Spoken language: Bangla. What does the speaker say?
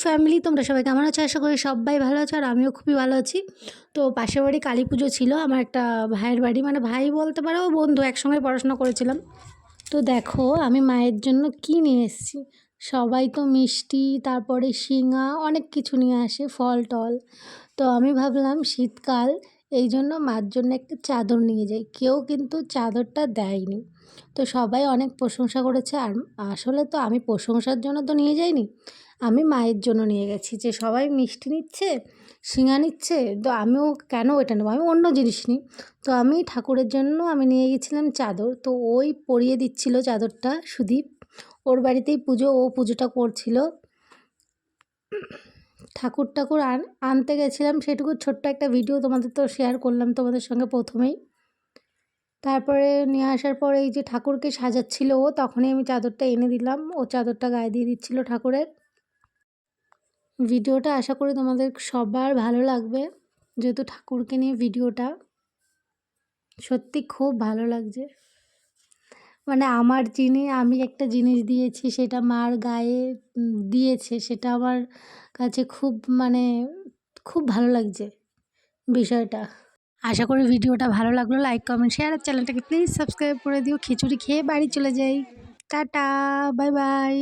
ফ্যামিলি, তোমরা সবাই কেমন আছো? আশা করি সবাই ভালো আছো আর আমিও খুবই ভালো আছি। তো পাশের বাড়ি কালী পুজো ছিল, আমার একটা ভাইয়ের বাড়ি, মানে ভাই বলতে পারো বন্ধু, একসঙ্গে পড়াশোনা করেছিলাম। তো দেখো আমি মায়ের জন্য কী নিয়ে এসেছি। সবাই তো মিষ্টি, তারপরে সিঙা, অনেক কিছু নিয়ে আসে, ফল টল। তো আমি ভাবলাম শীতকাল, এই জন্য মার জন্য একটা চাদর নিয়ে যাই। কেউ কিন্তু চাদরটা দেয়নি। তো সবাই অনেক প্রশংসা করেছে, আর আসলে তো আমি প্রশংসার জন্য তো নিয়ে যাইনি, আমি মায়ের জন্য নিয়ে গেছি। যে সবাই মিষ্টি নিচ্ছে, সিঙা নিচ্ছে, তো আমিও কেন ওইটা নেবো, আমি অন্য জিনিস নিই। তো আমি ঠাকুরের জন্য আমি নিয়ে গেছিলাম চাদর। তো ওই পরিয়ে দিচ্ছিল চাদরটা সুদীপ, ওর বাড়িতেই পুজো, ও পুজোটা করছিল। ঠাকুর আনতে গেছিলাম, সেটুকু ছোট্ট একটা ভিডিও তোমাদের তো শেয়ার করলাম তোমাদের সঙ্গে প্রথমেই। তারপরে নিয়ে আসার পরে এই যে ঠাকুরকে সাজাচ্ছিল ও, তখনই আমি চাদরটা এনে দিলাম, ও চাদরটা গায়ে দিয়ে দিচ্ছিল ঠাকুরের। ভিডিওটা আশা করি তোমাদের সবার ভালো লাগবে, যেহেতু ঠাকুরকে নিয়ে ভিডিওটা সত্যি খুব ভালো লাগছে। মানে আমি একটা জিনিস দিয়েছি, সেটা মার গায়ে দিয়েছে, সেটা আমার কাছে খুব মানে খুব ভালো লাগছে বিষয়টা। আশা করি ভিডিওটা ভালো লাগলো। লাইক, কমেন্ট, শেয়ার আর চ্যানেলটাকে প্লিজ সাবস্ক্রাইব করে দিও। খিচুড়ি খেয়ে বাড়ি চলে যাই। Tata, bye bye.